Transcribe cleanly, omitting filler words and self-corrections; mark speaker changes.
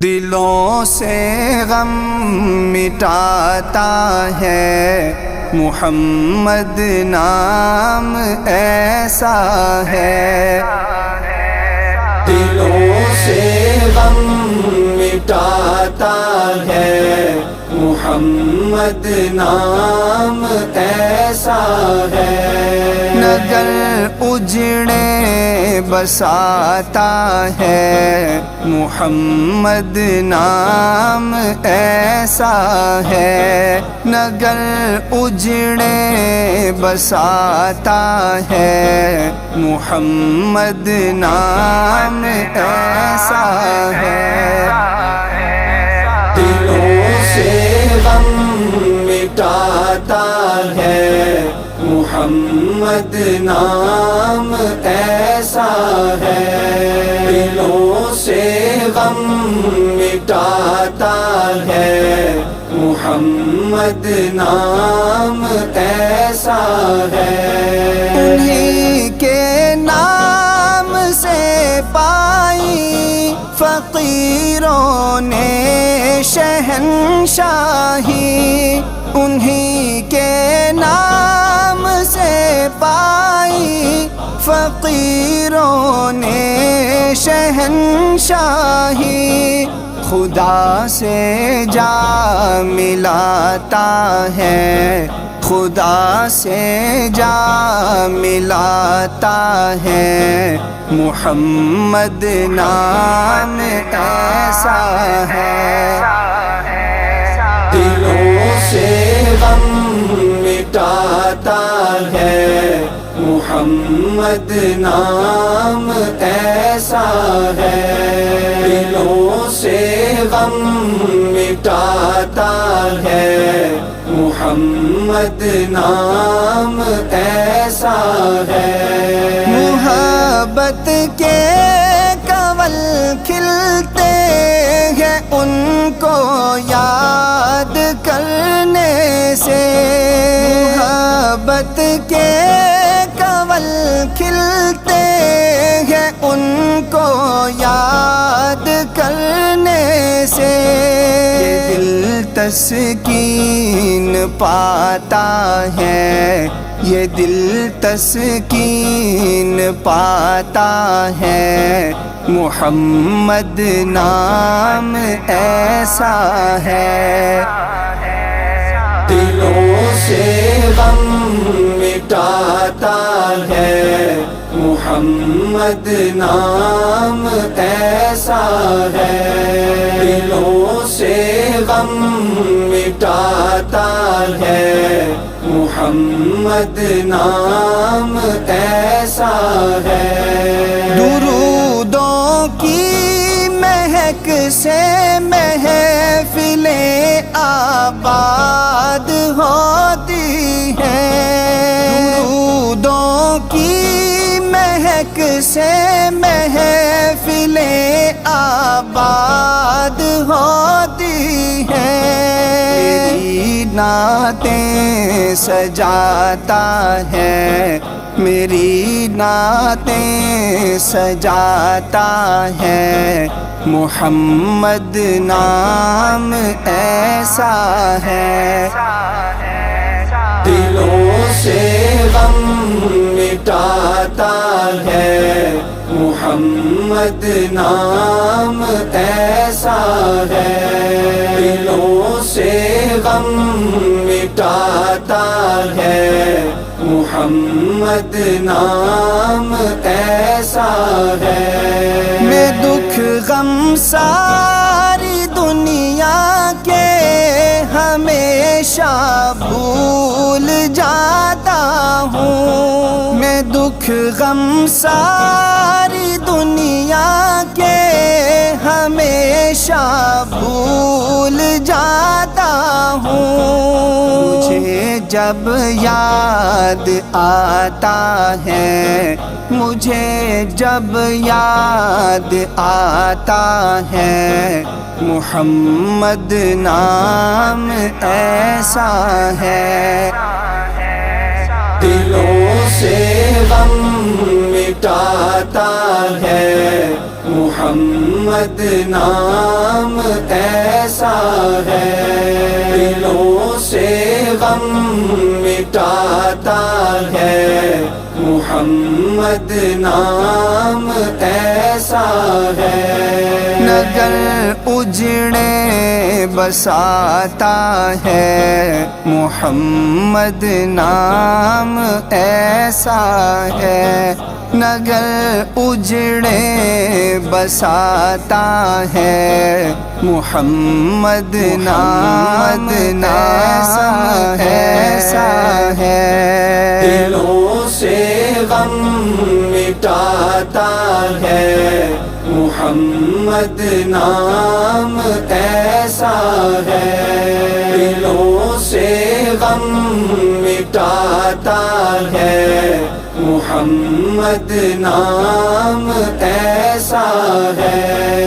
Speaker 1: دلوں سے غم مٹاتا ہے محمد نام ایسا ہے، دلوں سے غم مٹاتا ہے محمد نام ایسا ہے، نگر اجڑے بساتا ہے محمد نام ایسا ہے، نگر اجڑے بساتا ہے محمد نام ایسا ہے، دلوں سے غم مٹاتا ہے محمد نام ایسا ہے، دلوں سے غم مٹاتا ہے محمد نام ایسا ہے، انہی کے نام سے پائی فقیروں نے شہنشاہی، انہی کے نام سے پائی فقیروں نے شہنشاہی، خدا سے جا ملاتا ہے، خدا سے جا ملاتا ہے محمد نام ایسا ہے، دلوں سے غم مٹاتا ہے محمد نام ایسا ہے، دلوں سے غم مٹاتا ہے محمد نام ایسا ہے، محبت کے کنول کھلتے ہیں ان کو یاد کرنے سے، محبت کے کنول کھلتے ہیں ان کو یاد کرنے سے، یہ دل تسکین پاتا ہے، یہ دل تسکین پاتا ہے محمد نام ایسا ہے، دلوں سے غم مٹاتا ہے محمد نام ایسا ہے، دلوں سے غم مٹاتا ہے محمد نام ایسا ہے، درودوں کی مہک سے محفلیں آباد ہوتی ہیں، درودوں کی مہک سے محفلیں آباد ہوتی ہیں، میری نعتیں سجاتا ہے، میری نعتیں سجاتا ہے محمد نام ایسا ہے، دلوں سے غم مٹاتا ہے محمد نام ایسا ہے، دلوں سے غم مٹاتا ہے محمد نام ایسا ہے، میں دکھ غم ساری دنیا کے ہمیشہ بھول جاتا ہوں، میں دکھ غم ساری دنیا کے ہمیشہ بھول جاتا ہوں، مجھے جب یاد آتا ہے، مجھے جب یاد آتا ہے محمد نام ایسا ہے، دلوں سے غم مٹاتا ہے محمد نام ایسا ہے دلوں سے غم مٹاتا ہے محمد نام ایسا ہے نگر اجڑے بساتا ہے محمد نام ایسا ہے نگر اجڑے بساتا ہے محمد نام ایسا ہے دلوں سے غم مٹاتا ہے محمد نام ایسا ہے دلوں سے غم مٹاتا ہے محمد نام ایسا ہے